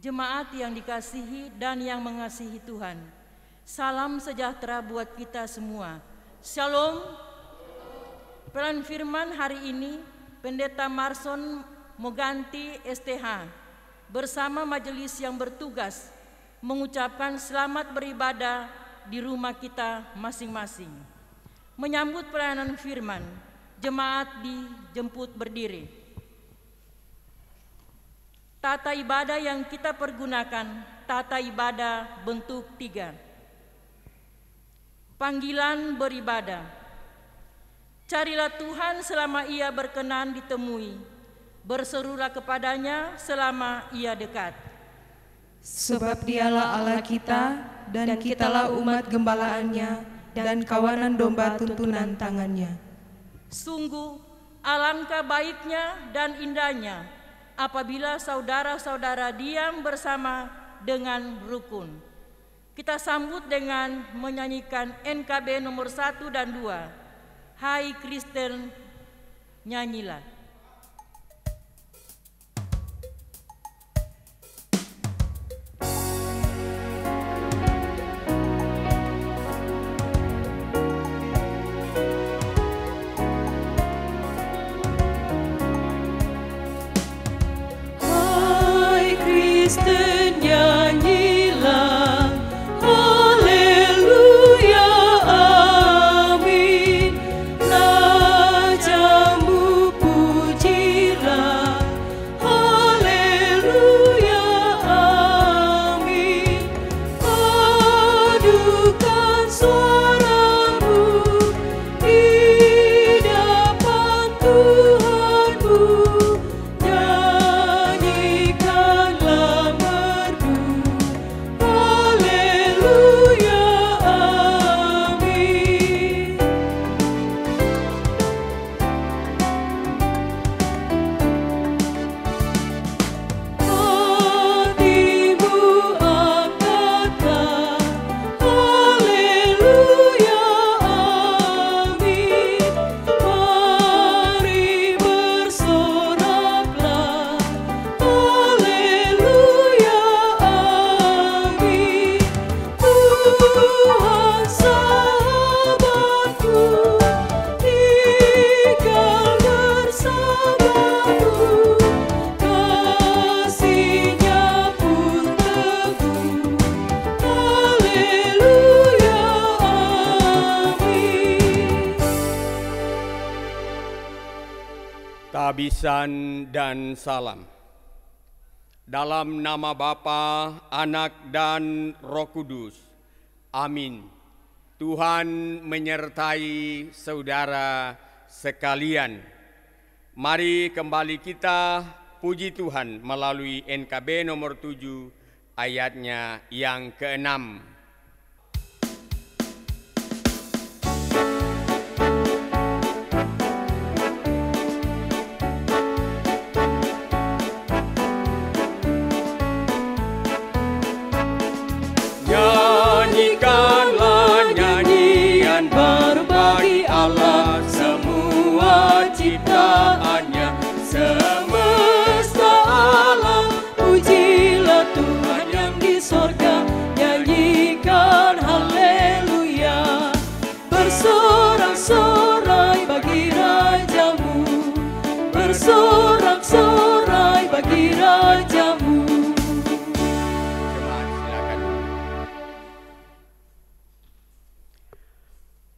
Jemaat yang dikasihi dan yang mengasihi Tuhan, salam sejahtera buat kita semua. Shalom. Peran firman hari ini, Pendeta Marson Moganti STH bersama majelis yang bertugas mengucapkan selamat beribadah di rumah kita masing-masing. Menyambut pelayanan firman, jemaat dijemput berdiri. Tata ibadah yang kita pergunakan, tata ibadah bentuk 3. Panggilan beribadah. Carilah Tuhan selama Ia berkenan ditemui, berserulah kepadanya selama Ia dekat. Sebab Dialah Allah kita, dan kitalah umat gembalaannya, dan kawanan domba tuntunan tangannya. Sungguh alangkah baiknya dan indahnya apabila saudara-saudara diam bersama dengan rukun. Kita sambut dengan menyanyikan NKB nomor 1 dan 2. Hai Kristen, nyanyilah. Kristen nyanyilah, haleluya, amin. Rajamu pujilah, haleluya, amin. Padukan suaramu di depan Tuhanmu, Tabisan dan salam. Dalam nama Bapa, Anak, dan Roh Kudus. Amin. Tuhan menyertai saudara sekalian. Mari kembali kita puji Tuhan melalui NKB nomor 7 ayatnya yang ke-6. Nyanyikanlah nyanyian baru bagi Allah, semua ciptaannya, semesta alam. Pujilah Tuhan yang di sorga, nyanyikan haleluya. Bersorak-sorai bagi Rajamu, bersorak-sorai bagi Rajamu.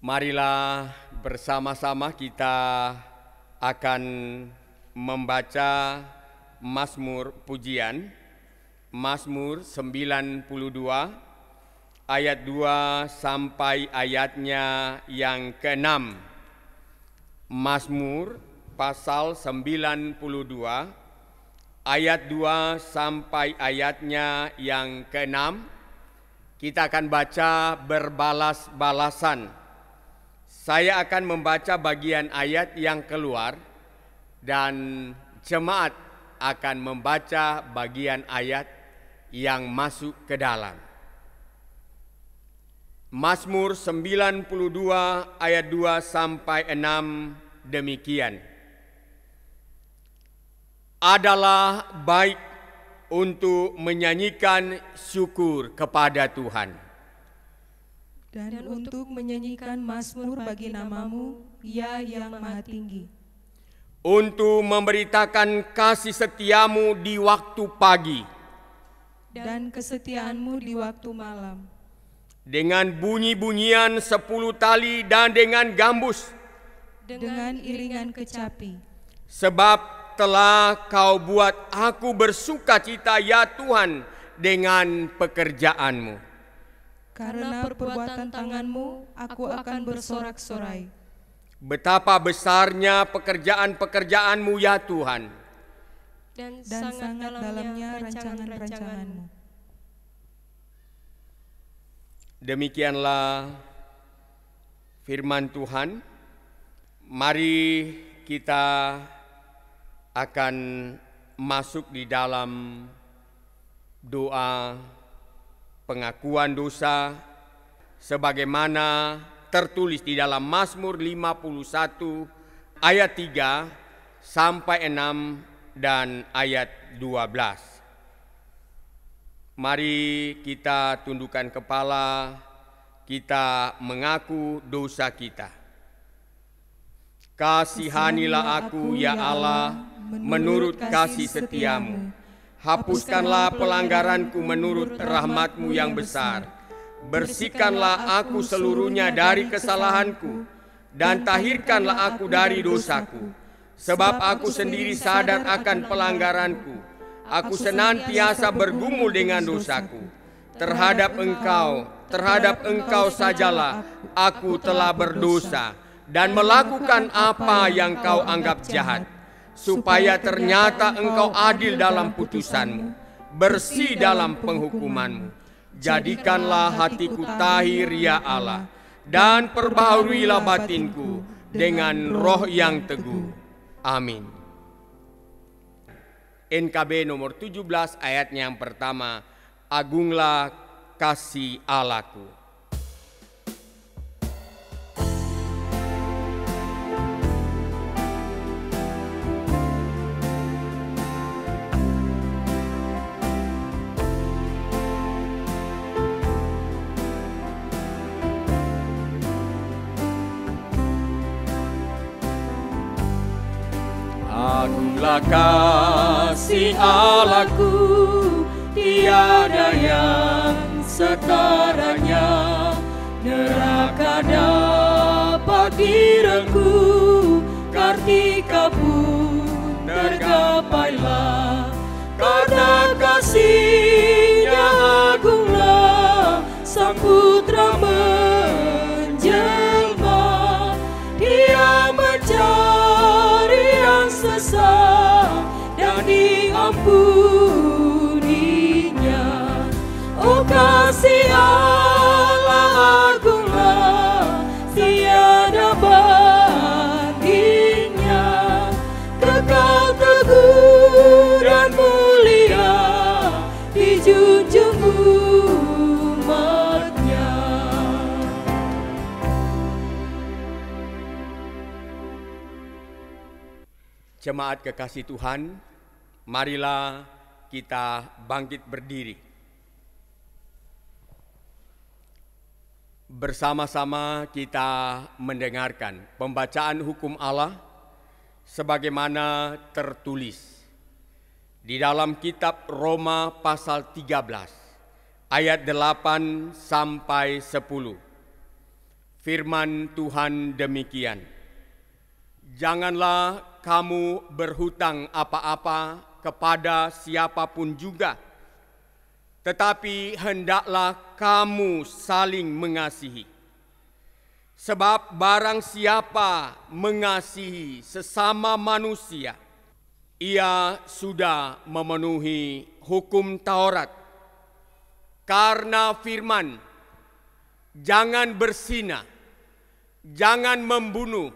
Marilah bersama-sama kita akan membaca Mazmur pujian, Mazmur 92 ayat 2 sampai ayatnya yang ke-6. Mazmur pasal 92 ayat 2 sampai ayatnya yang ke-6. Kita akan baca berbalas-balasan. Saya akan membaca bagian ayat yang keluar dan jemaat akan membaca bagian ayat yang masuk ke dalam. Mazmur 92 ayat 2 sampai 6 demikian. Adalah baik untuk menyanyikan syukur kepada Tuhan. Dan untuk menyanyikan mazmur bagi nama-Mu, Ya yang Maha Tinggi. Untuk memberitakan kasih setiamu di waktu pagi, dan kesetiaan-Mu di waktu malam. dengan bunyi-bunyian 10 tali dan dengan gambus, dengan iringan kecapi. sebab telah Kau buat aku bersuka cita, ya Tuhan, dengan pekerjaan-Mu. Karena perbuatan tangan-Mu, aku akan bersorak-sorai. Betapa besarnya pekerjaan-pekerjaan-Mu, ya Tuhan. Dan sangat dalamnya rancangan-rancangan-Mu. Demikianlah firman Tuhan. Mari kita akan masuk di dalam doa pengakuan dosa sebagaimana tertulis di dalam Mazmur 51 ayat 3 sampai 6 dan ayat 12. Mari kita tundukkan kepala, kita mengaku dosa kita. Kasihanilah aku, ya Allah, menurut kasih setiamu. Hapuskanlah pelanggaranku menurut rahmat-Mu yang besar. Bersihkanlah aku seluruhnya dari kesalahanku, dan tahirkanlah aku dari dosaku. Sebab aku sendiri sadar akan pelanggaranku. Aku senantiasa bergumul dengan dosaku. Terhadap Engkau sajalah aku telah berdosa dan melakukan apa yang Kau anggap jahat, supaya ternyata Engkau adil dalam putusan-Mu, bersih dalam penghukuman-Mu. Jadikanlah hatiku tahir, ya Allah, dan perbaharuilah batinku dengan roh yang teguh. Amin. NKB nomor 17 ayatnya yang pertama, agunglah kasih Allahku. Agunglah kasih Allahku, tiada yang setaranya. Neraka dapat direngku, kartika pun tergapailah. Karena kasih-Nya agunglah, Sang Putra menjelma. Dia mencari yang sesat dan diampuninya. Oh, kasih Allah agunglah, tiada bandingnya. Kekal teguh dan mulia dijunjung umat-Nya. Jemaat kekasih Tuhan, marilah kita bangkit berdiri. Bersama-sama kita mendengarkan pembacaan hukum Allah sebagaimana tertulis di dalam kitab Roma pasal 13 ayat 8 sampai 10. Firman Tuhan demikian. Janganlah kamu berhutang apa-apa kepada siapapun juga, tetapi hendaklah kamu saling mengasihi. Sebab barang siapa mengasihi sesama manusia, ia sudah memenuhi hukum Taurat. Karena firman, jangan berzina, jangan membunuh,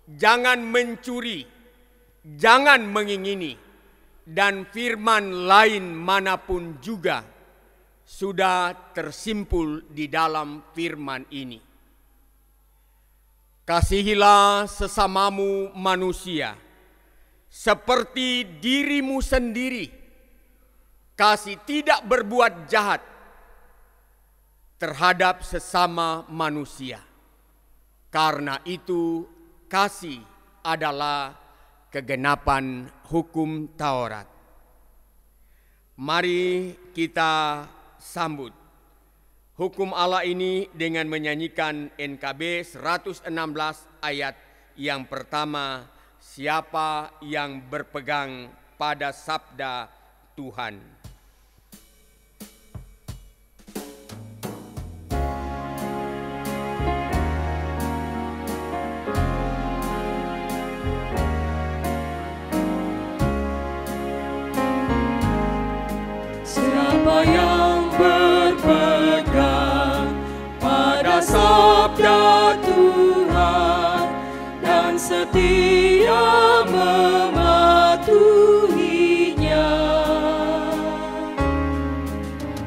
jangan mencuri, jangan mengingini, dan firman lain manapun juga sudah tersimpul di dalam firman ini. Kasihilah sesamamu manusia seperti dirimu sendiri. kasih tidak berbuat jahat terhadap sesama manusia. Karena itu kasih adalah kegenapan hukum Taurat. Mari kita sambut hukum Allah ini dengan menyanyikan NKB 116 ayat yang pertama, siapa yang berpegang pada sabda Tuhan. Siapa yang berpegang pada sabda Tuhan dan setia mematuhinya,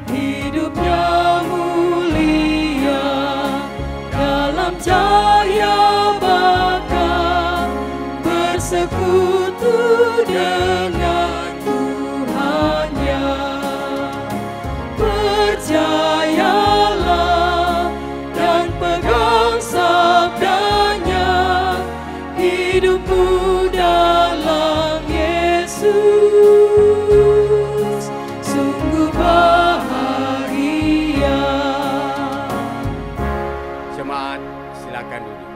hidupnya mulia dalam cahaya Bapa, bersekutu dengan Tuhannya. Percayalah dan pegang sabdanya, hidupmu dalam Yesus sungguh bahagia. Jemaat, silakan duduk.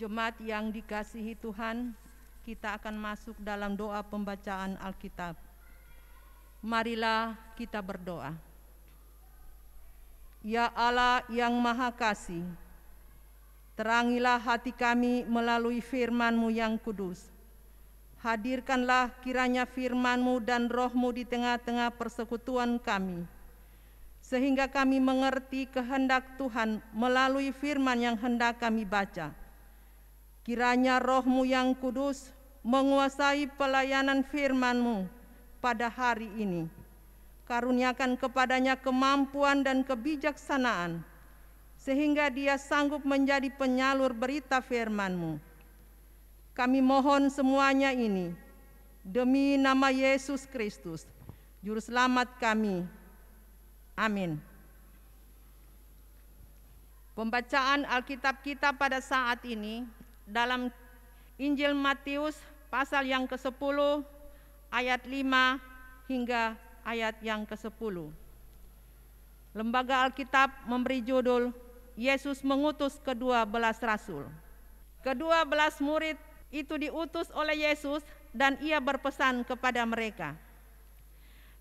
Jemaat yang dikasihi Tuhan, kita akan masuk dalam doa pembacaan Alkitab. Marilah kita berdoa. Ya Allah yang Maha Kasih, terangilah hati kami melalui firman-Mu yang kudus. Hadirkanlah kiranya firman-Mu dan Roh-Mu di tengah-tengah persekutuan kami, sehingga kami mengerti kehendak Tuhan melalui firman yang hendak kami baca. Kiranya Roh-Mu yang kudus menguasai pelayanan firman-Mu pada hari ini. Karuniakan kepadanya kemampuan dan kebijaksanaan, sehingga dia sanggup menjadi penyalur berita firman-Mu. Kami mohon semuanya ini demi nama Yesus Kristus, Juru Selamat kami. Amin. Pembacaan Alkitab kita pada saat ini dalam Injil Matius pasal yang ke-10 ayat 5 hingga ayat yang ke-10. Lembaga Alkitab memberi judul Yesus mengutus ke-12 rasul. Ke-12 murid itu diutus oleh Yesus dan ia berpesan kepada mereka,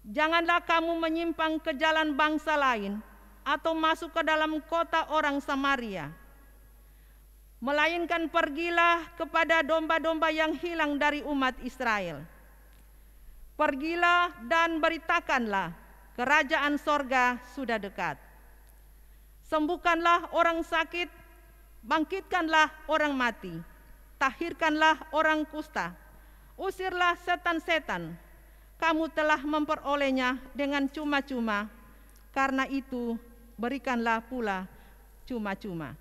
janganlah kamu menyimpang ke jalan bangsa lain atau masuk ke dalam kota orang Samaria, melainkan pergilah kepada domba-domba yang hilang dari umat Israel. Pergilah dan beritakanlah, kerajaan sorga sudah dekat. Sembuhkanlah orang sakit, bangkitkanlah orang mati, tahirkanlah orang kusta, usirlah setan-setan. Kamu telah memperolehnya dengan cuma-cuma, karena itu berikanlah pula cuma-cuma.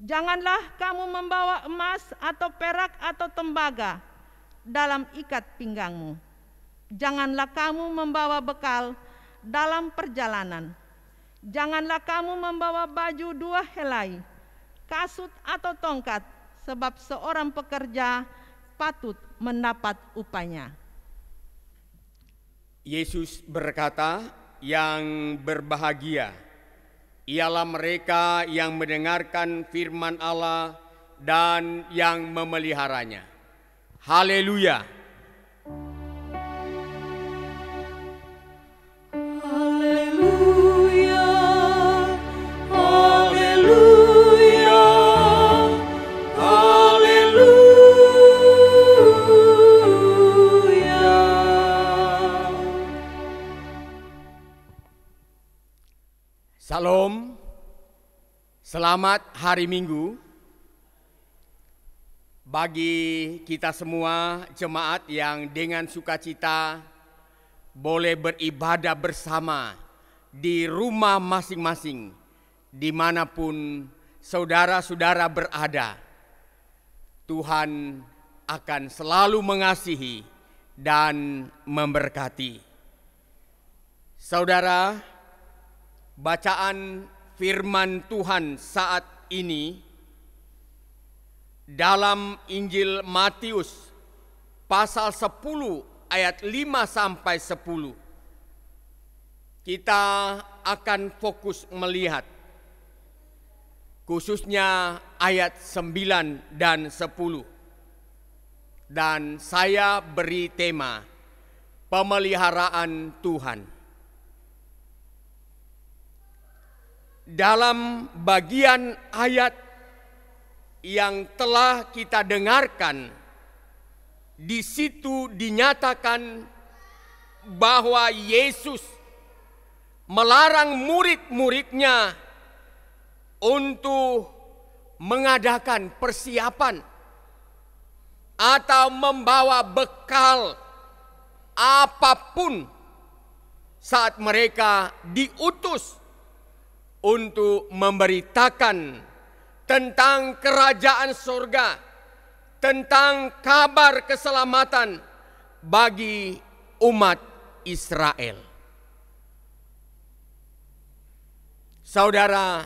Janganlah kamu membawa emas atau perak atau tembaga dalam ikat pinggangmu. Janganlah kamu membawa bekal dalam perjalanan. Janganlah kamu membawa baju 2 helai, kasut atau tongkat, sebab seorang pekerja patut mendapat upahnya. Yesus berkata, yang berbahagia ialah mereka yang mendengarkan firman Allah dan yang memeliharanya. Haleluya. Haleluya, haleluya, haleluya. Salam, selamat hari Minggu bagi kita semua jemaat yang dengan sukacita boleh beribadah bersama di rumah masing-masing, dimanapun saudara-saudara berada. Tuhan akan selalu mengasihi dan memberkati. Saudara, bacaan firman Tuhan saat ini dalam Injil Matius pasal 10 ayat 5 sampai 10. Kita akan fokus melihat khususnya ayat 9 dan 10. Dan saya beri tema pemeliharaan Tuhan. Dalam bagian ayat yang telah kita dengarkan, di situ dinyatakan bahwa Yesus melarang murid-muridnya untuk mengadakan persiapan atau membawa bekal apapun saat mereka diutus untuk memberitakan tentang kerajaan surga, tentang kabar keselamatan bagi umat Israel. Saudara,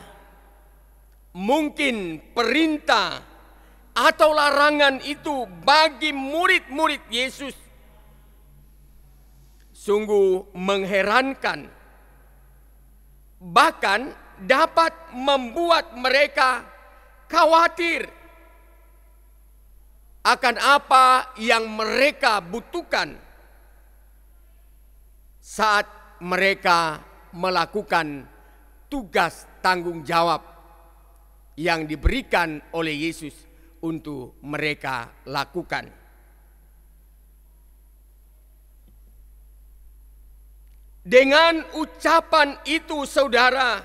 mungkin perintah atau larangan itu bagi murid-murid Yesus sungguh mengherankan, bahkan dapat membuat mereka khawatir akan apa yang mereka butuhkan saat mereka melakukan tugas tanggung jawab yang diberikan oleh Yesus untuk mereka lakukan. Dengan ucapan itu, saudara,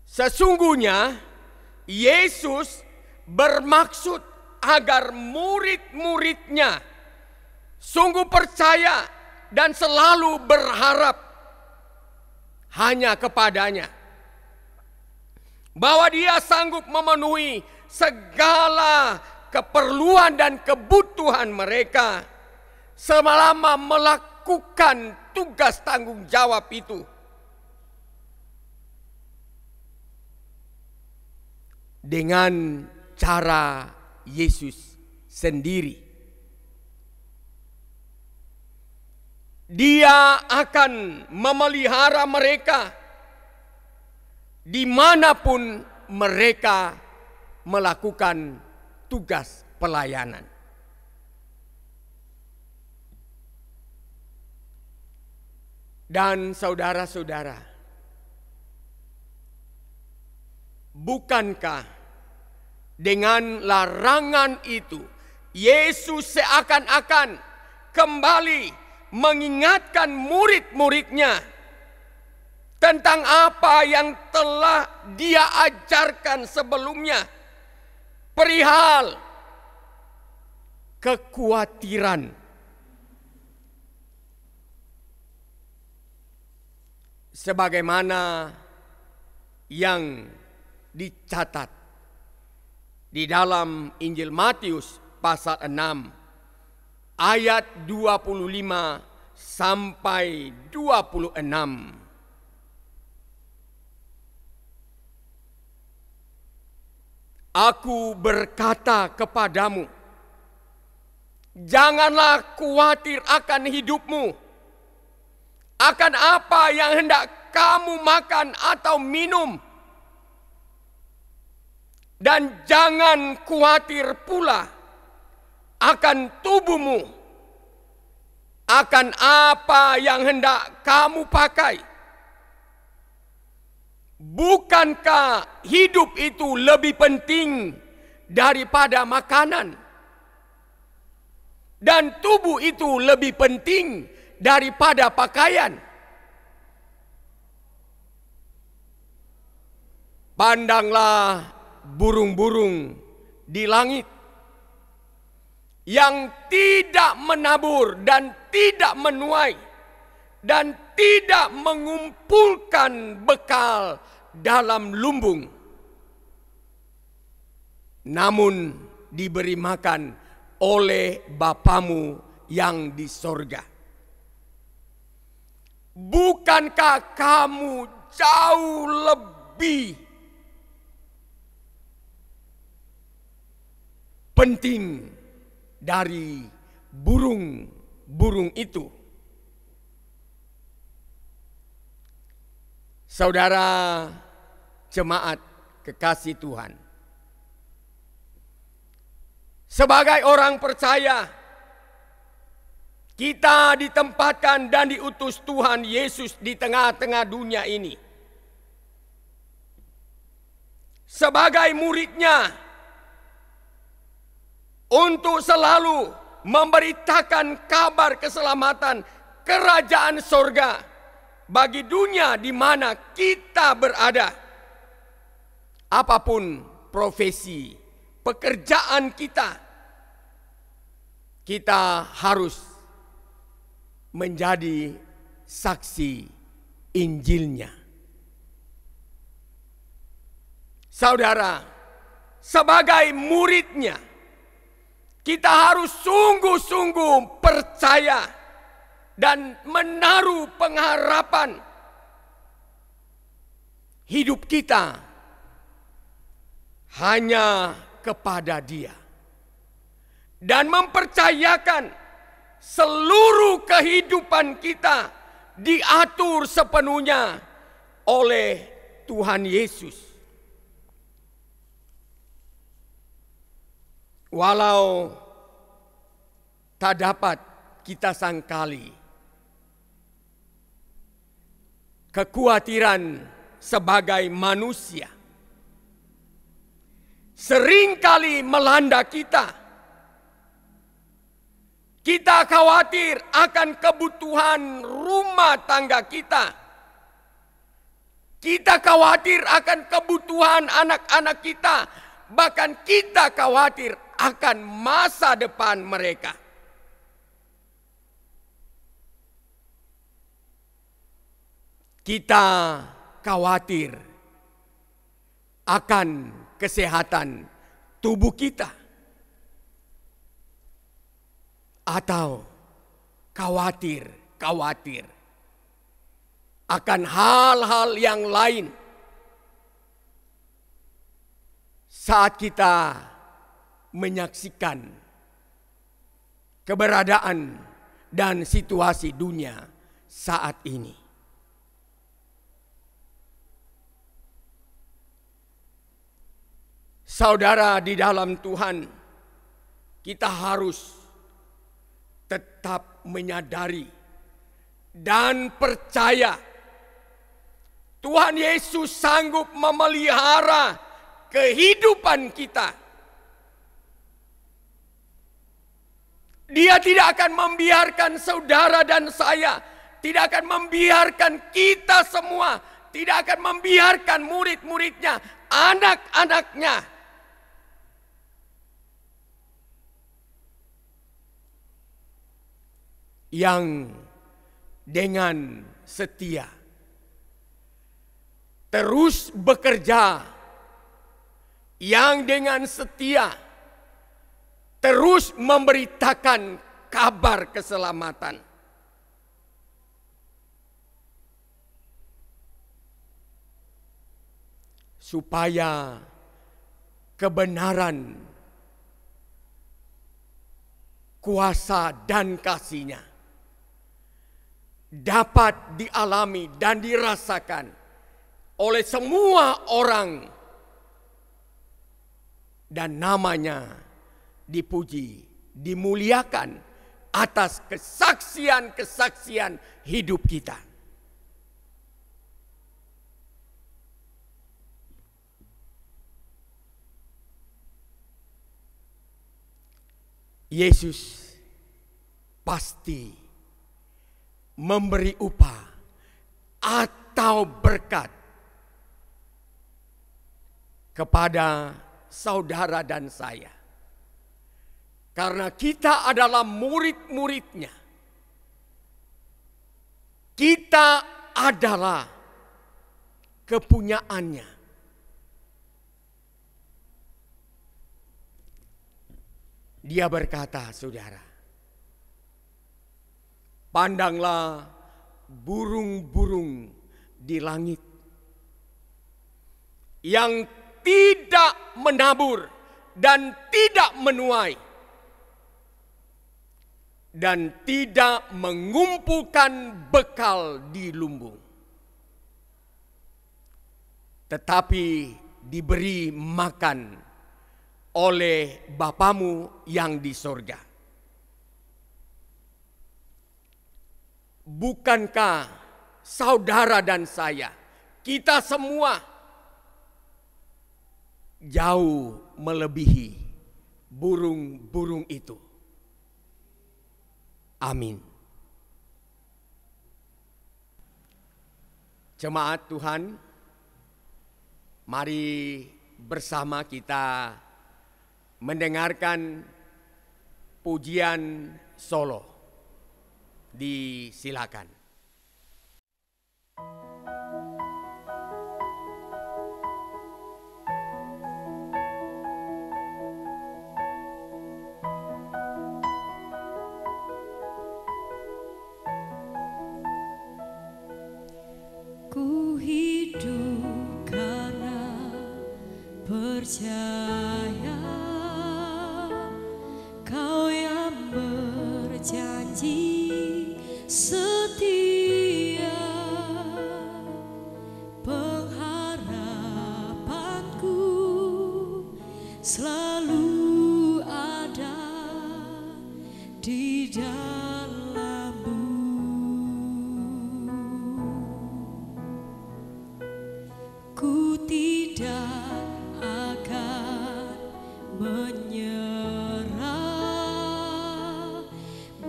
sesungguhnya Yesus bermaksud agar murid-muridnya sungguh percaya dan selalu berharap hanya kepadanya, bahwa Dia sanggup memenuhi segala keperluan dan kebutuhan mereka selama melakukan tugas tanggung jawab itu. Dengan cara Yesus sendiri. Dia akan memelihara mereka dimanapun mereka melakukan tugas pelayanan. Dan saudara-saudara, bukankah dengan larangan itu Yesus seakan-akan kembali mengingatkan murid-muridnya tentang apa yang telah Dia ajarkan sebelumnya perihal kekhawatiran sebagaimana yang dicatat di dalam Injil Matius pasal 6 ayat 25 sampai 26. Aku berkata kepadamu, janganlah khawatir akan hidupmu, akan apa yang hendak kamu makan atau minum. Dan jangan khawatir pula akan tubuhmu, akan apa yang hendak kamu pakai. Bukankah hidup itu lebih penting daripada makanan? Dan tubuh itu lebih penting daripada pakaian? Pandanglah burung-burung di langit yang tidak menabur dan tidak menuai dan tidak mengumpulkan bekal dalam lumbung, namun diberi makan oleh Bapamu yang di sorga. Bukankah kamu jauh lebih penting dari burung-burung itu? Saudara jemaat kekasih Tuhan, sebagai orang percaya, kita ditempatkan dan diutus Tuhan Yesus di tengah-tengah dunia ini. Sebagai muridnya, untuk selalu memberitakan kabar keselamatan kerajaan sorga bagi dunia di mana kita berada. Apapun profesi, pekerjaan kita, kita harus menjadi saksi Injilnya. Saudara, sebagai muridnya, kita harus sungguh-sungguh percaya dan menaruh pengharapan hidup kita hanya kepada Dia, dan mempercayakan seluruh kehidupan kita diatur sepenuhnya oleh Tuhan Yesus. Walau tak dapat kita sangkali, kekhawatiran sebagai manusia seringkali melanda kita. Kita khawatir akan kebutuhan rumah tangga kita. Kita khawatir akan kebutuhan anak-anak kita. Bahkan kita khawatir akan masa depan mereka. Kita khawatir akan kesehatan tubuh kita, atau khawatir akan hal-hal yang lain saat kita menyaksikan keberadaan dan situasi dunia saat ini. Saudara di dalam Tuhan, kita harus tetap menyadari dan percaya Tuhan Yesus sanggup memelihara kehidupan kita. Dia tidak akan membiarkan saudara dan saya, tidak akan membiarkan kita semua, tidak akan membiarkan murid-muridnya, anak-anaknya yang dengan setia terus bekerja, yang dengan setia terus memberitakan kabar keselamatan. Supaya kebenaran, kuasa dan kasih-Nya dapat dialami dan dirasakan oleh semua orang, dan nama-Nya dipuji, dimuliakan atas kesaksian-kesaksian hidup kita. Yesus pasti memberi upah atau berkat kepada saudara dan saya, karena kita adalah murid-murid-Nya. Kita adalah kepunyaan-Nya. Dia berkata, saudara, pandanglah burung-burung di langit yang tidak menabur dan tidak menuai dan tidak mengumpulkan bekal di lumbung, tetapi diberi makan oleh Bapamu yang di sorga. Bukankah saudara dan saya, kita semua jauh melebihi burung-burung itu? Amin. Jemaat Tuhan, mari bersama kita mendengarkan pujian solo. Disilakan. Ku hidup karena percaya Kau yang berjanji setia, pengharapanku selalu ada di dalam-Mu. Ku tidak akan menyerah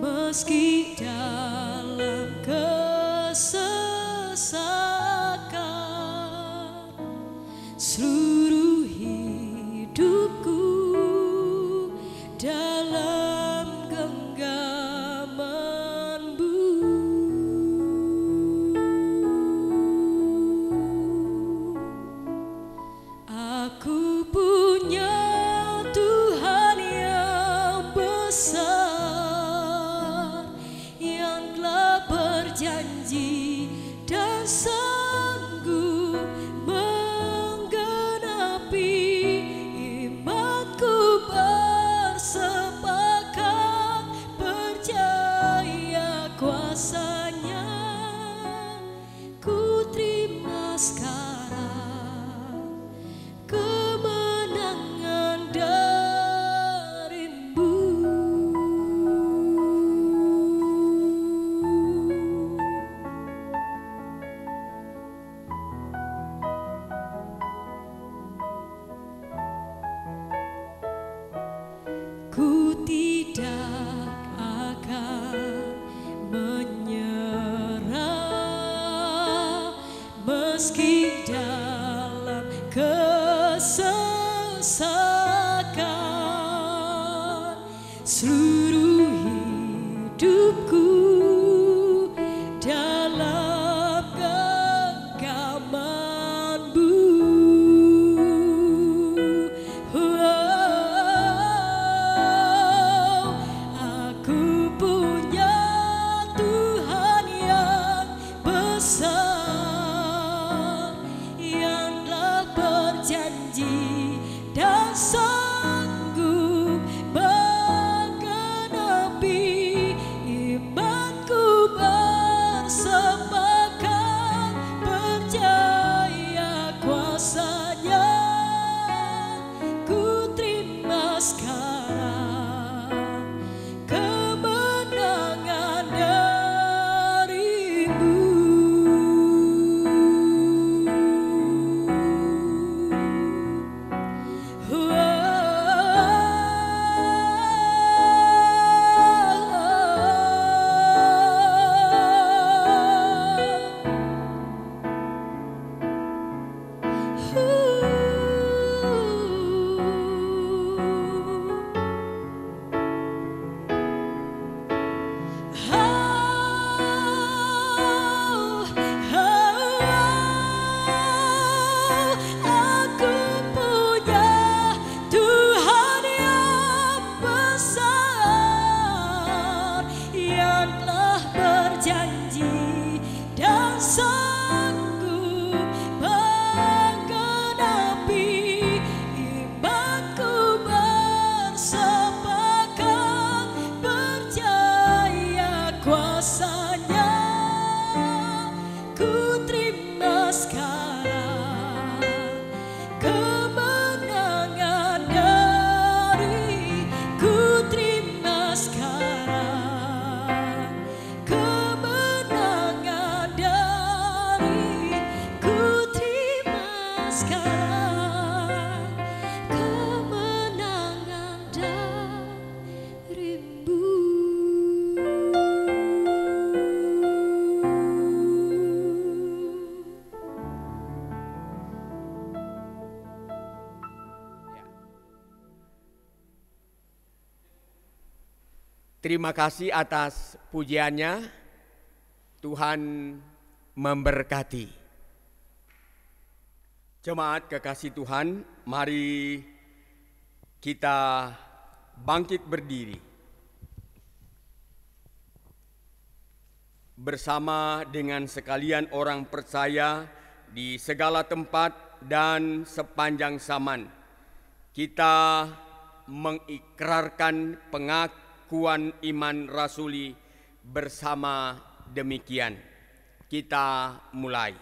meski dalam kesesakan. Seluruh hidupku dalam genggaman-Mu. Aku punya Tuhan yang besar, yang telah berjanji dan sanggup menggenapi. Imanku bersepakat percaya kuasa-Nya. Ku terima sekarang kemenangan dari-Mu. Ku tidak akan menyerah meski dalam kesesakan. Seluruh hidupku dalam genggaman-Mu. Aku punya Tuhan yang besar, yang telah berjanji dan sanggup menggenapi. Imanku bersepakat percaya kuasa-Nya. Ku terima sekarang kemenangan dari-Mu. Oh, Terima kasih atas pujiannya. Tuhan memberkati. Jemaat kekasih Tuhan, mari kita bangkit berdiri bersama dengan sekalian orang percaya di segala tempat dan sepanjang zaman. Kita mengikrarkan pengakuan iman rasuli bersama demikian. Kita mulai.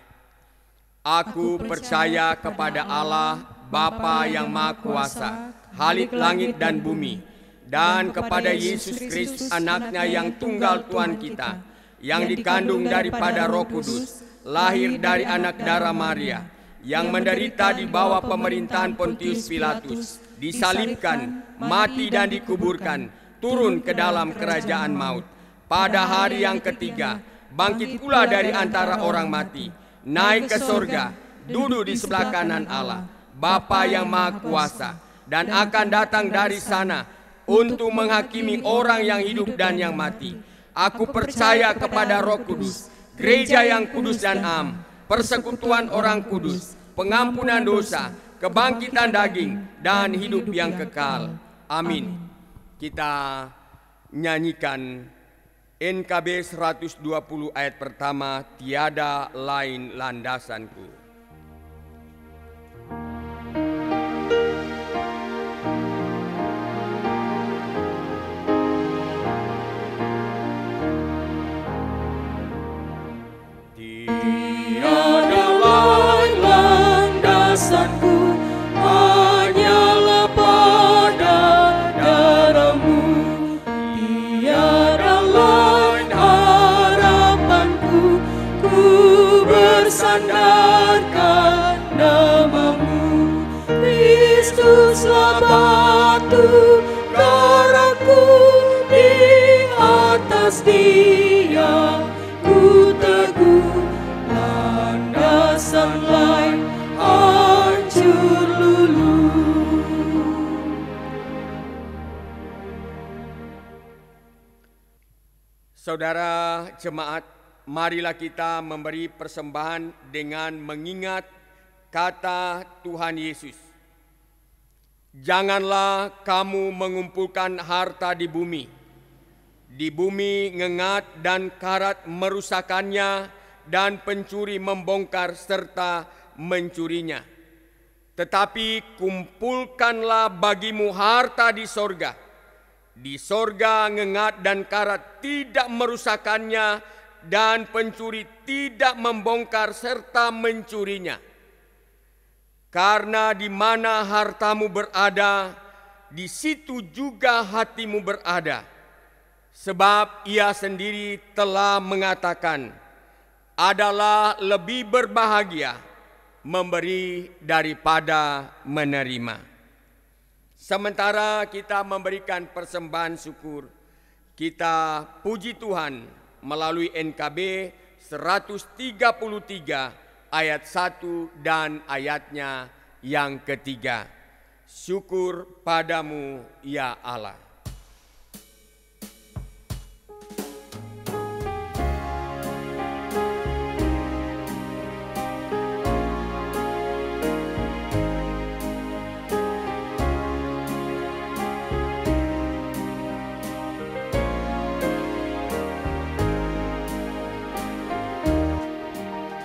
Aku percaya kepada Allah, Bapa yang Maha Kuasa, Khalik langit dan bumi, dan kepada Yesus Kristus anaknya yang tunggal Tuhan kita, yang dikandung daripada Roh Kudus, lahir dari anak darah Maria, yang menderita di bawah pemerintahan Pontius Pilatus, disalibkan, mati dan dikuburkan, turun ke dalam kerajaan maut. Pada hari yang ketiga, bangkit pula dari antara orang mati, naik ke sorga, duduk di sebelah kanan Allah, Bapa yang Maha Kuasa, dan akan datang dari sana untuk menghakimi orang yang hidup dan yang mati. Aku percaya kepada Roh Kudus, gereja yang kudus dan am, persekutuan orang kudus, pengampunan dosa, kebangkitan daging, dan hidup yang kekal. Amin. Kita nyanyikan NKB 120 ayat pertama, tiada lain landasanku. Tiada lain landasanku, hanyalah pada darah-Mu. Tiada lain harapanku, ku bersandarkan nama-Mu. Kristuslah batu karangku, di atas Dia ku teguh. Landasan lain hancur luluh. Saudara jemaat, marilah kita memberi persembahan dengan mengingat kata Tuhan Yesus. Janganlah kamu mengumpulkan harta di bumi. Di bumi ngengat dan karat merusakannya, dan pencuri membongkar serta mencurinya. Tetapi kumpulkanlah bagimu harta di sorga. Di sorga ngengat dan karat tidak merusakannya, dan pencuri tidak membongkar serta mencurinya. Karena di mana hartamu berada, di situ juga hatimu berada. Sebab Ia sendiri telah mengatakan, adalah lebih berbahagia memberi daripada menerima. Sementara kita memberikan persembahan syukur, kita puji Tuhan melalui NKB 133 ayat 1 dan ayatnya yang ketiga. Syukur padamu ya Allah.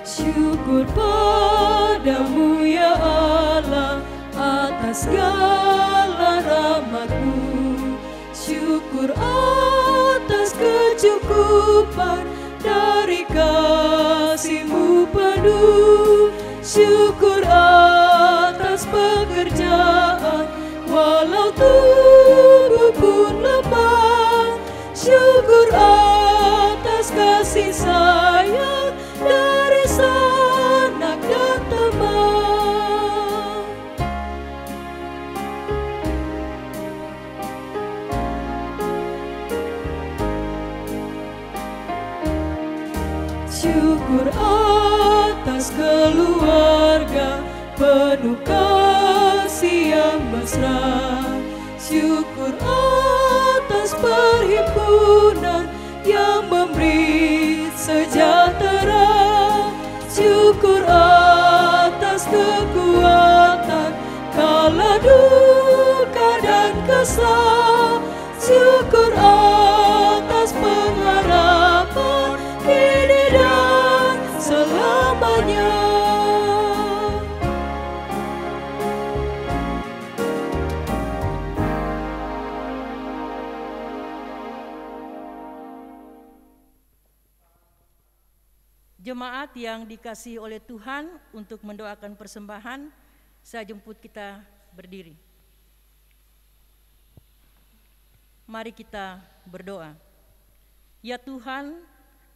Syukur padamu ya Allah atas segala rahmat-Mu. Syukur atas kecukupan dari kasih-Mu penuh. Syukur atas pekerjaan walau tubuh pun lemah. Syukur atas kasih sayang dari sanak dan teman. Syukur atas keluarga penuh kasih yang mesra. Syukur atas atas perhimpunan yang memberi sejahtera, syukur atas kekuatan kala duka dan kesal, syukur atas pengharapan kini dan selamanya. Jemaat yang dikasihi oleh Tuhan, untuk mendoakan persembahan, saya jemput kita berdiri. Mari kita berdoa. Ya Tuhan,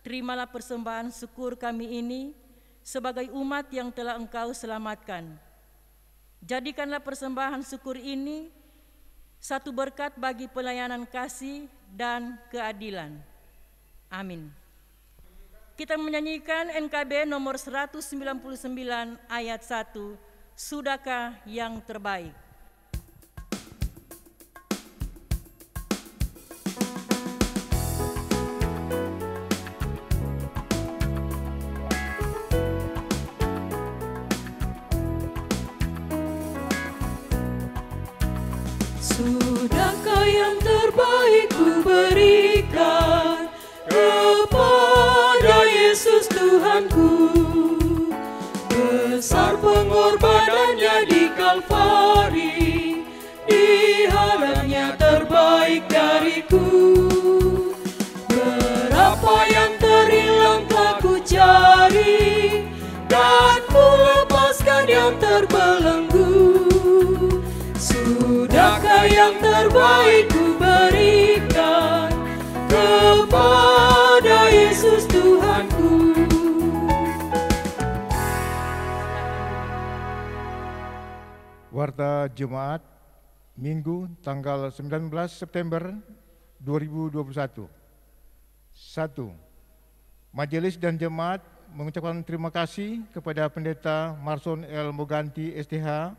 terimalah persembahan syukur kami ini sebagai umat yang telah Engkau selamatkan. Jadikanlah persembahan syukur ini satu berkat bagi pelayanan kasih dan keadilan. Amin. Kita menyanyikan NKB nomor 199 ayat 1, Sudahkah yang terbaik. Sudahkah yang terbaik ku berikan kepada Yesus Tuhanku, besar pengorbanannya di Kalvari, diharapnya terbaik dariku. Berapa yang terhilang telah ku cari, dan ku lepaskan yang terbelenggu. Sudahkah yang terbaik ku berikan kepada Yesus Tuhanku. Warta Jemaat Minggu tanggal 19 September 2021. 1. Majelis dan Jemaat mengucapkan terima kasih kepada Pendeta Marson L. Moganti STH,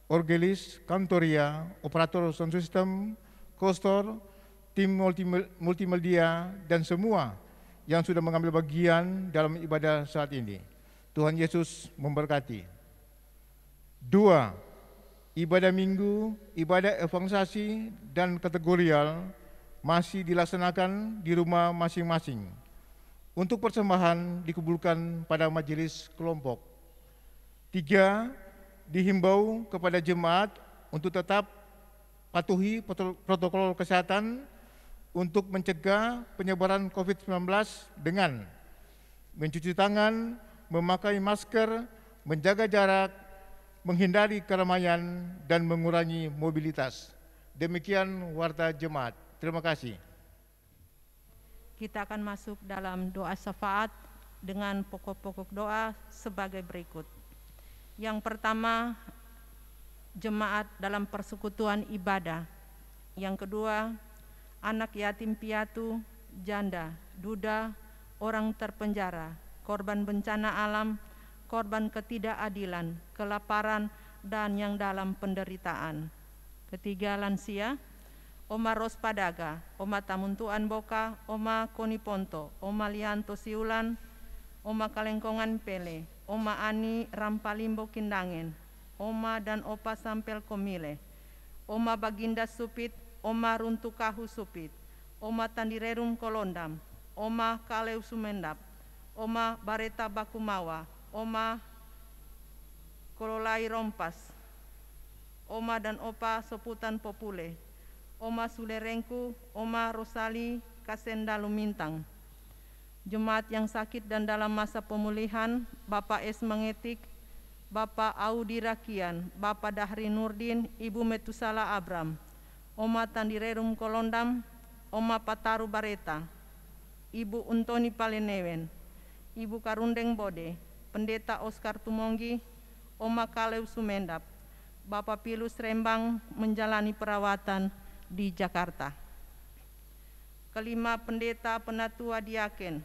Orgelis, Kantoria, Operator Sound System, Kostor, tim multimedia, dan semua yang sudah mengambil bagian dalam ibadah saat ini. Tuhan Yesus memberkati. 2. Ibadah minggu, ibadah evangelisasi, dan kategorial masih dilaksanakan di rumah masing-masing. Untuk persembahan dikumpulkan pada majelis kelompok. 3. Dihimbau kepada jemaat untuk tetap patuhi protokol kesehatan untuk mencegah penyebaran COVID-19 dengan mencuci tangan, memakai masker, menjaga jarak, menghindari keramaian, dan mengurangi mobilitas. Demikian warta jemaat. Terima kasih. Kita akan masuk dalam doa syafaat dengan pokok-pokok doa sebagai berikut. Yang pertama, jemaat dalam persekutuan ibadah. Yang kedua, anak yatim piatu, janda, duda, orang terpenjara, korban bencana alam, korban ketidakadilan, kelaparan, dan yang dalam penderitaan. Ketiga, lansia, Oma Ros Padaga, Oma Tamuntuan Boka, Oma Koni Ponto, Oma Lianto Siulan, Oma Kalengkongan Pele, Oma Ani Rampalimbo Kindangen, Oma dan Opa Sampel Komile, Oma Baginda Supit, Oma Runtukahu Supit, Oma Tandirerum Kolondam, Oma Kaleu Sumendap, Oma Bareta Bakumawa, Oma Kololai Rompas, Oma dan Opa Soputan Popule, Oma Sulerengku, Oma Rosali Kasenda Lumintang. Jemaat yang sakit dan dalam masa pemulihan, Bapak S. Mengetik, Bapak Audi Rakian, Bapak Dahri Nurdin, Ibu Metusala Abram, Oma Tandirerum Kolondam, Oma Pataru Bareta, Ibu Untoni Palenewen, Ibu Karundeng Bode, Pendeta Oscar Tumonggi, Oma Kaleu Sumendap, Bapak Pilus Rembang menjalani perawatan di Jakarta. Kelima, pendeta penatua diaken,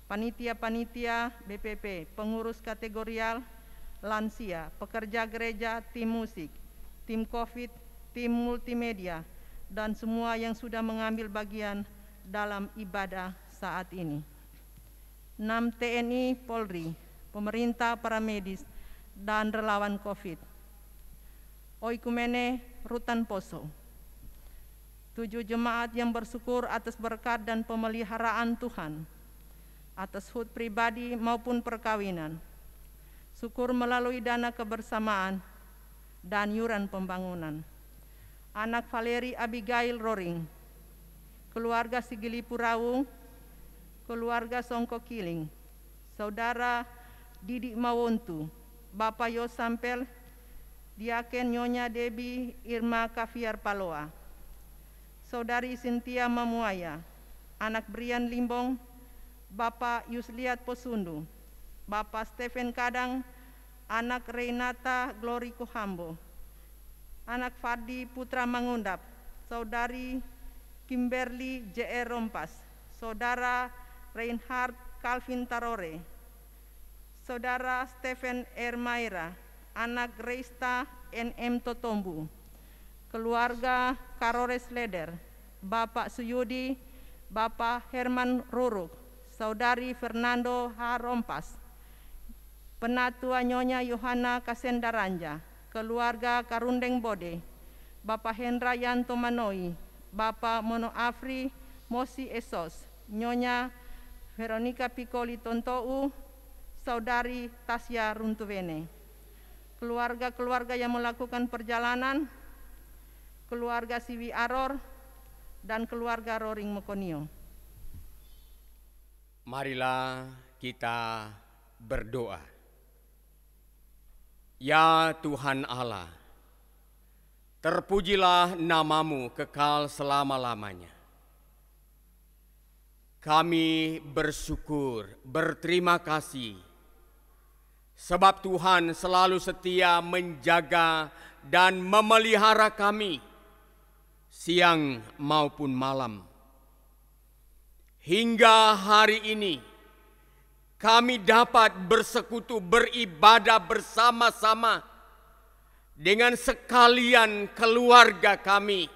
panitia-panitia BPP, pengurus kategorial, lansia, pekerja gereja, tim musik, tim COVID, tim multimedia, dan semua yang sudah mengambil bagian dalam ibadah saat ini. 6 TNI Polri, pemerintah, para medis, dan relawan COVID. Oikumene Rutan Poso. 7 jemaat yang bersyukur atas berkat dan pemeliharaan Tuhan, atas hud pribadi maupun perkawinan. Syukur melalui dana kebersamaan dan yuran pembangunan. Anak Valeri Abigail Roring, keluarga Sigili Puraung, keluarga Songko Kiling, saudara Didik Mawontu, Bapak Yosampel, Diaken Nyonya Debi Irma Kaviar Paloa, saudari Cynthia Mamuaya, anak Brian Limbong, Bapak Yusliat Posundu, Bapak Stephen Kadang, anak Renata Glory Kohambo, anak Fardi Putra Mangundap, saudari Kimberly J.R. Rompas, saudara Reinhard Calvin Tarore, saudara Stephen R. Maira, anak Reista N.M. Totombu, keluarga Karores Leder, Bapak Suyudi, Bapak Herman Ruruk, saudari Fernando H. Rompas, penatua Nyonya Yohana Kasendaranja, keluarga Karundeng Bode, Bapak Hendra Yanto Manoi, Bapak Mono Afri Mosi Esos, Nyonya Veronica Piccoli Tontou, saudari Tasya Runtuvene, keluarga-keluarga yang melakukan perjalanan, keluarga Siwi Aror, dan keluarga Roring Mekonio. Marilah kita berdoa. Ya Tuhan Allah, terpujilah namamu kekal selama-lamanya. Kami bersyukur, berterima kasih, sebab Tuhan selalu setia menjaga dan memelihara kami, siang maupun malam. Hingga hari ini, kami dapat bersekutu beribadah bersama-sama dengan sekalian keluarga kami,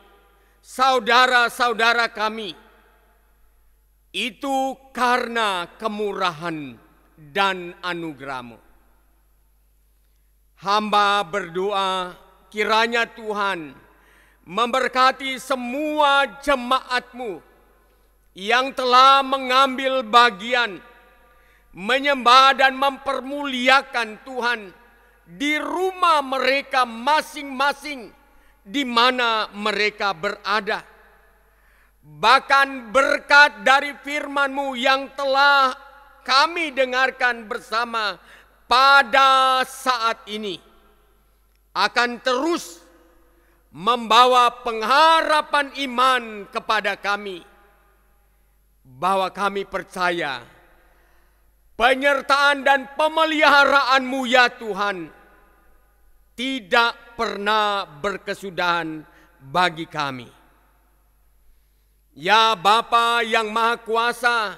saudara-saudara kami. Itu karena kemurahan dan anugerah-Mu. Hamba berdoa kiranya Tuhan memberkati semua jemaat-Mu yang telah mengambil bagian menyembah dan mempermuliakan Tuhan di rumah mereka masing-masing di mana mereka berada. Bahkan berkat dari firman-Mu yang telah kami dengarkan bersama pada saat ini akan terus membawa pengharapan iman kepada kami, bahwa kami percaya penyertaan dan pemeliharaanmu ya Tuhan tidak pernah berkesudahan bagi kami. Ya Bapa yang Maha Kuasa,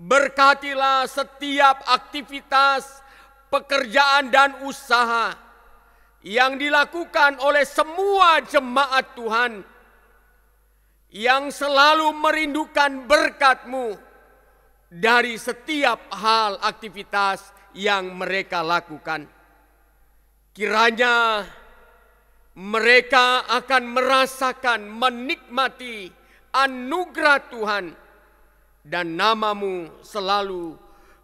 berkatilah setiap aktivitas, pekerjaan dan usaha yang dilakukan oleh semua jemaat Tuhan yang selalu merindukan berkat-Mu dari setiap hal aktivitas yang mereka lakukan. Kiranya mereka akan merasakan, menikmati anugerah Tuhan, dan nama-Mu selalu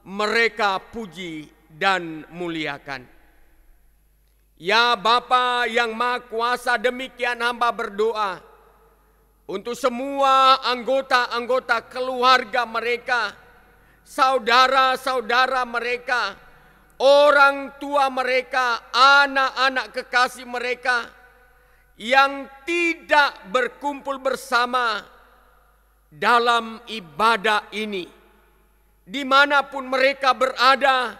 mereka puji dan muliakan. Ya Bapa yang Maha Kuasa, demikian hamba berdoa untuk semua anggota-anggota keluarga mereka, saudara-saudara mereka, orang tua mereka, anak-anak kekasih mereka yang tidak berkumpul bersama dalam ibadah ini, dimanapun mereka berada,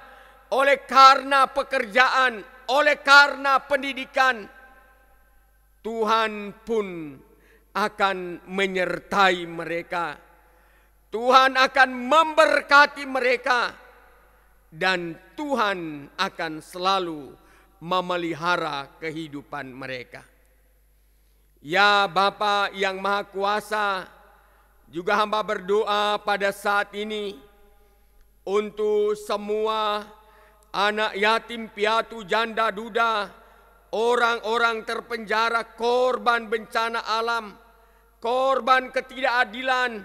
oleh karena pekerjaan, oleh karena pendidikan. Tuhan pun akan menyertai mereka. Tuhan akan memberkati mereka, dan Tuhan akan selalu memelihara kehidupan mereka. Ya Bapa yang Maha Kuasa, juga hamba berdoa pada saat ini untuk semua anak yatim piatu janda duda, orang-orang terpenjara, korban bencana alam, korban ketidakadilan,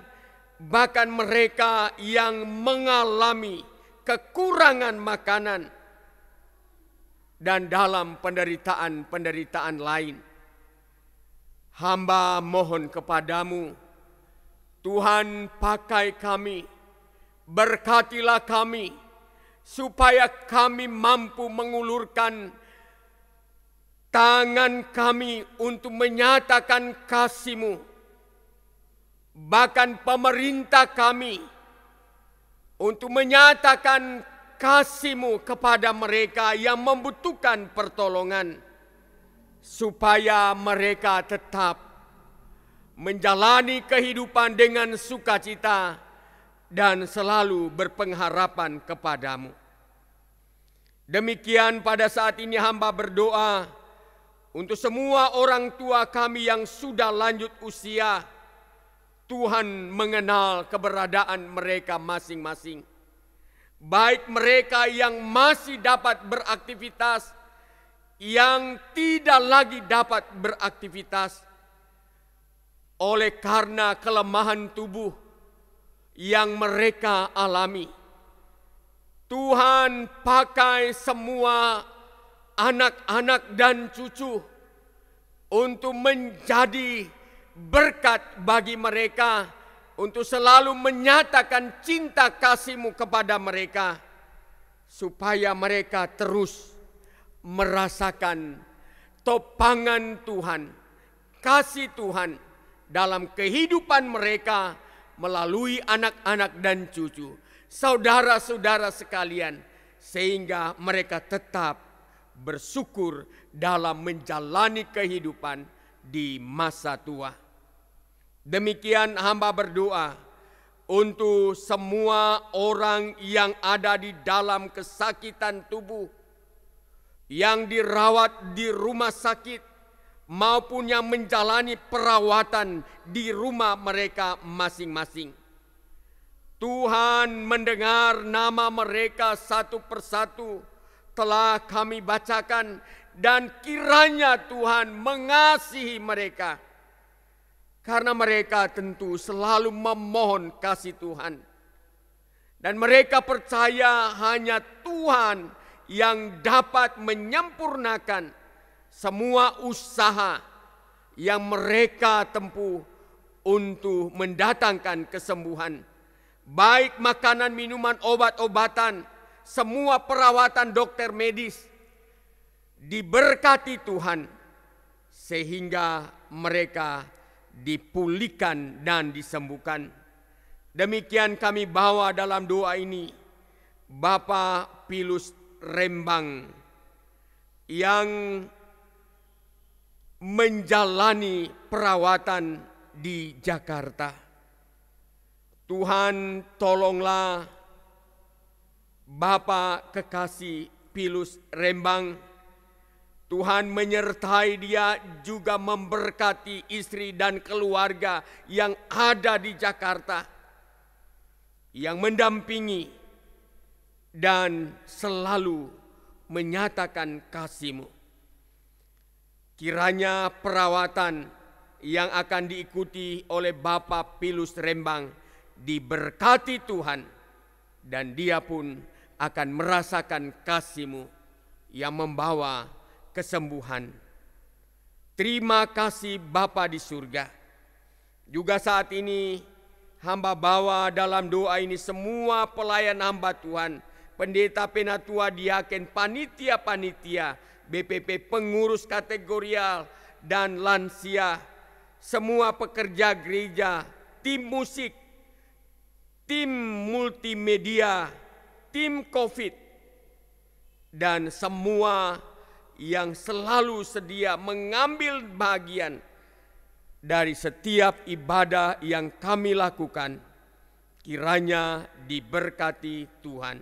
bahkan mereka yang mengalami kekurangan makanan dan dalam penderitaan-penderitaan lain. Hamba mohon kepadamu, Tuhan, pakai kami, berkatilah kami, supaya kami mampu mengulurkan tangan kami untuk menyatakan kasih-Mu. Bahkan pemerintah kami untuk menyatakan kasih-Mu kepada mereka yang membutuhkan pertolongan, supaya mereka tetap menjalani kehidupan dengan sukacita dan selalu berpengharapan kepadamu. Demikian pada saat ini hamba berdoa untuk semua orang tua kami yang sudah lanjut usia. Tuhan mengenal keberadaan mereka masing-masing. Baik mereka yang masih dapat beraktivitas, yang tidak lagi dapat beraktivitas oleh karena kelemahan tubuh yang mereka alami. Tuhan, pakai semua anak-anak dan cucu untuk menjadi berkat bagi mereka, untuk selalu menyatakan cinta kasih-Mu kepada mereka, supaya mereka terus merasakan topangan Tuhan, kasih Tuhan dalam kehidupan mereka melalui anak-anak dan cucu, saudara-saudara sekalian, sehingga mereka tetap bersyukur dalam menjalani kehidupan di masa tua. Demikian hamba berdoa untuk semua orang yang ada di dalam kesakitan tubuh, yang dirawat di rumah sakit, maupun yang menjalani perawatan di rumah mereka masing-masing. Tuhan mendengar nama mereka satu persatu telah kami bacakan, dan kiranya Tuhan mengasihi mereka, karena mereka tentu selalu memohon kasih Tuhan, dan mereka percaya hanya Tuhan yang dapat menyempurnakan semua usaha yang mereka tempuh untuk mendatangkan kesembuhan, baik makanan, minuman, obat-obatan, semua perawatan dokter medis diberkati Tuhan, sehingga mereka dipulihkan dan disembuhkan. Demikian kami bawa dalam doa ini Bapak Pilus Rembang yang menjalani perawatan di Jakarta. Tuhan, tolonglah Bapak kekasih Pilus Rembang. Tuhan menyertai dia, juga memberkati istri dan keluarga yang ada di Jakarta, yang mendampingi dan selalu menyatakan kasih-Mu. Kiranya perawatan yang akan diikuti oleh Bapak Pilus Rembang diberkati Tuhan, dan dia pun akan merasakan kasih-Mu yang membawa kesembuhan. Terima kasih Bapa di surga. Juga saat ini hamba bawa dalam doa ini semua pelayan hamba Tuhan, pendeta, penatua, diaken, panitia-panitia, BPP, pengurus kategorial dan lansia, semua pekerja gereja, tim musik, tim multimedia, tim COVID, dan semua yang selalu sedia mengambil bagian dari setiap ibadah yang kami lakukan. Kiranya diberkati Tuhan.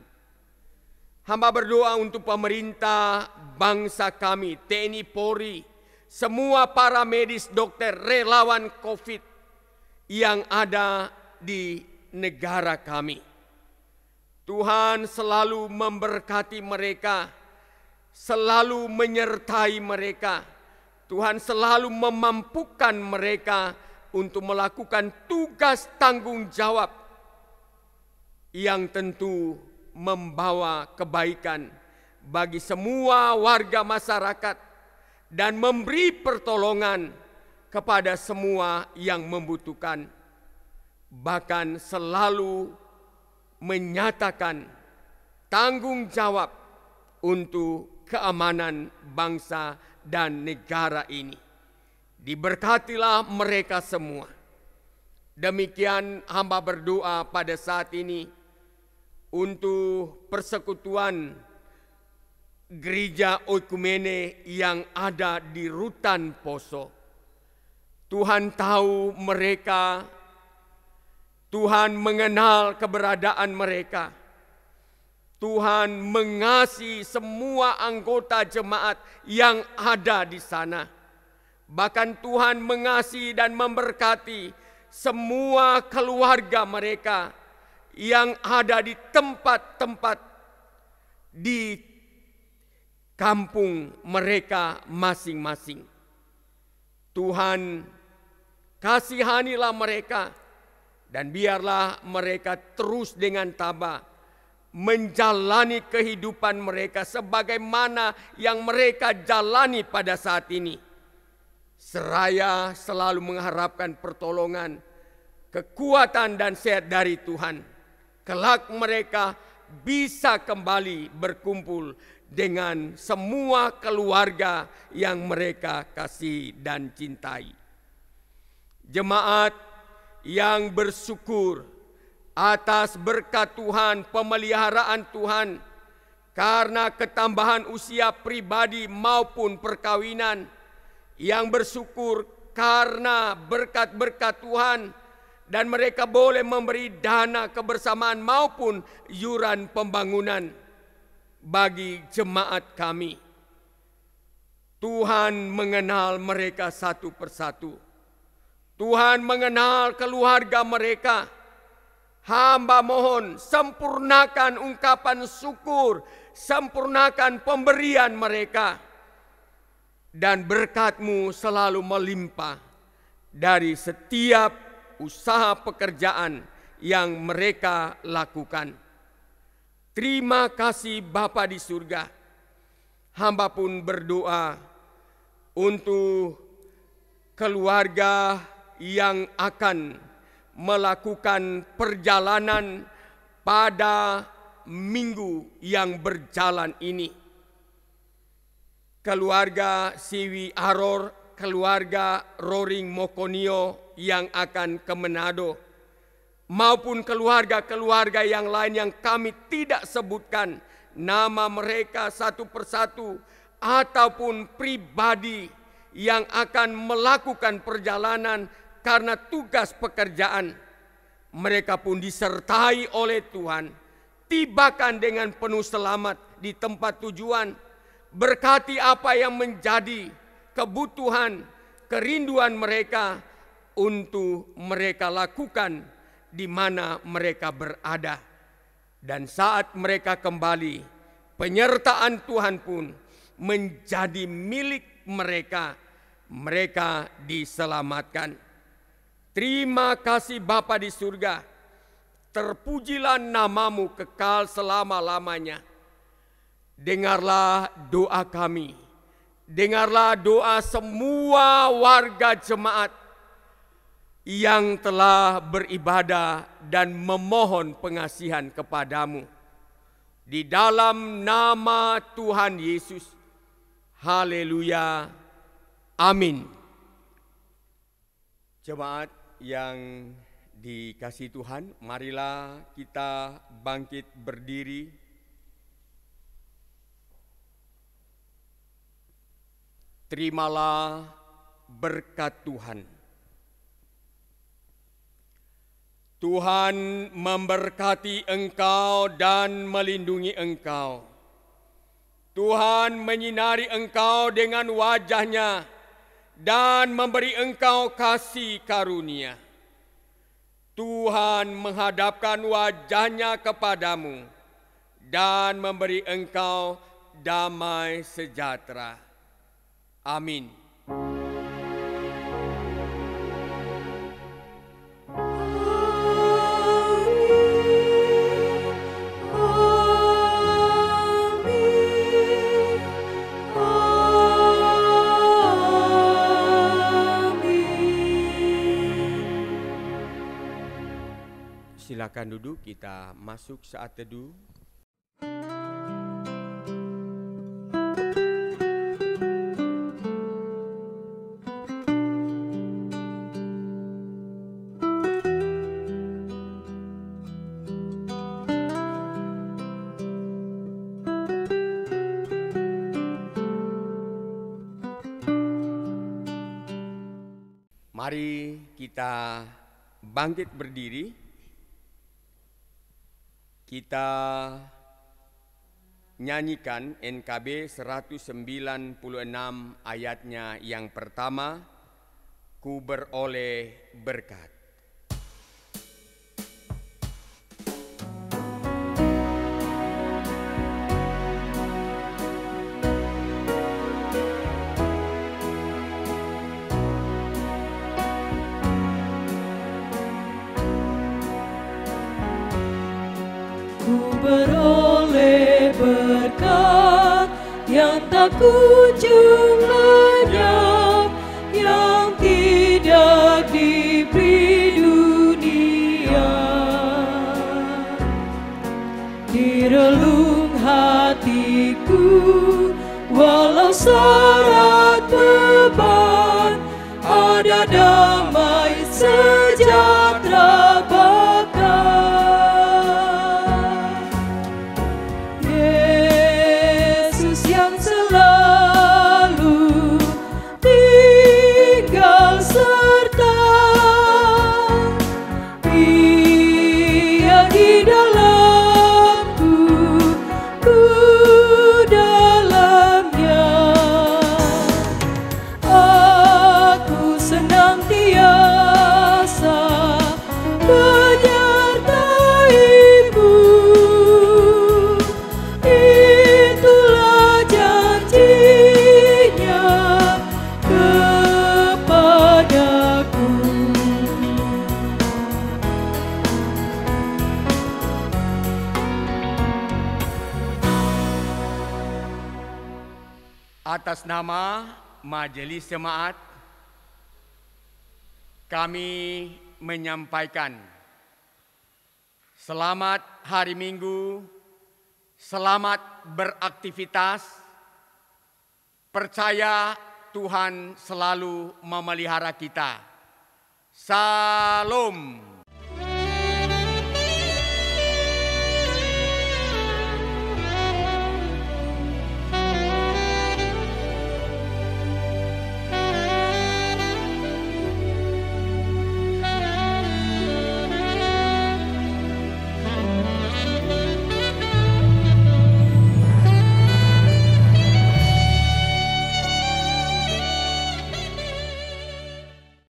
Hamba berdoa untuk pemerintah bangsa kami, TNI Polri, semua para medis, dokter, relawan COVID yang ada di negara kami. Tuhan selalu memberkati mereka, selalu menyertai mereka. Tuhan selalu memampukan mereka untuk melakukan tugas tanggung jawab yang tentu membawa kebaikan bagi semua warga masyarakat dan memberi pertolongan kepada semua yang membutuhkan. Bahkan selalu menyatakan tanggung jawab untuk keamanan bangsa dan negara ini. Diberkatilah mereka semua. Demikian hamba berdoa pada saat ini untuk persekutuan gereja oikumene yang ada di Rutan Poso. Tuhan tahu mereka, Tuhan mengenal keberadaan mereka. Tuhan mengasihi semua anggota jemaat yang ada di sana. Bahkan Tuhan mengasihi dan memberkati semua keluarga mereka yang ada di tempat-tempat di kampung mereka masing-masing. Tuhan kasihanilah mereka dan biarlah mereka terus dengan tabah menjalani kehidupan mereka sebagaimana yang mereka jalani pada saat ini. Seraya selalu mengharapkan pertolongan, kekuatan dan sehat dari Tuhan. Kelak mereka bisa kembali berkumpul dengan semua keluarga yang mereka kasih dan cintai. Jemaat yang bersyukur atas berkat Tuhan, pemeliharaan Tuhan, karena ketambahan usia pribadi maupun perkawinan, yang bersyukur karena berkat-berkat Tuhan, dan mereka boleh memberi dana kebersamaan maupun yuran pembangunan bagi jemaat kami. Tuhan mengenal mereka satu persatu. Tuhan mengenal keluarga mereka. Hamba mohon sempurnakan ungkapan syukur, sempurnakan pemberian mereka. Dan berkat-Mu selalu melimpah dari setiap usaha pekerjaan yang mereka lakukan. Terima kasih Bapa di surga. Hamba pun berdoa untuk keluarga yang akan melakukan perjalanan pada minggu yang berjalan ini. Keluarga Siwi Aror, keluarga Roring Mokonio yang akan ke Manado, maupun keluarga-keluarga yang lain yang kami tidak sebutkan nama mereka satu persatu, ataupun pribadi yang akan melakukan perjalanan karena tugas pekerjaan. Mereka pun disertai oleh Tuhan, tibakan dengan penuh selamat di tempat tujuan. Berkati apa yang menjadi kebutuhan, kerinduan mereka untuk mereka lakukan di mana mereka berada. Dan saat mereka kembali, penyertaan Tuhan pun menjadi milik mereka. Mereka diselamatkan. Terima kasih Bapa di surga. Terpujilah nama-Mu kekal selama-lamanya. Dengarlah doa kami. Dengarlah doa semua warga jemaat yang telah beribadah dan memohon pengasihan kepadamu. Di dalam nama Tuhan Yesus. Haleluya. Amin. Jemaat yang dikasihi Tuhan, marilah kita bangkit berdiri. Terimalah berkat Tuhan. Tuhan memberkati engkau dan melindungi engkau. Tuhan menyinari engkau dengan wajah-Nya dan memberi engkau kasih karunia. Tuhan menghadapkan wajahnya kepadamu dan memberi engkau damai sejahtera. Amin. Silakan duduk, kita masuk saat teduh. Mari kita bangkit berdiri. Kita nyanyikan NKB 196 ayatnya yang pertama, Ku beroleh berkat. Beroleh berkat yang tak kunjung lenyap, yang tidak diberi dunia. Di relung hatiku, walau syarat beban, ada damai sejahtera bakal. Atas nama Majelis Jemaat, kami menyampaikan selamat hari Minggu, selamat beraktivitas, percaya Tuhan selalu memelihara kita. Salam.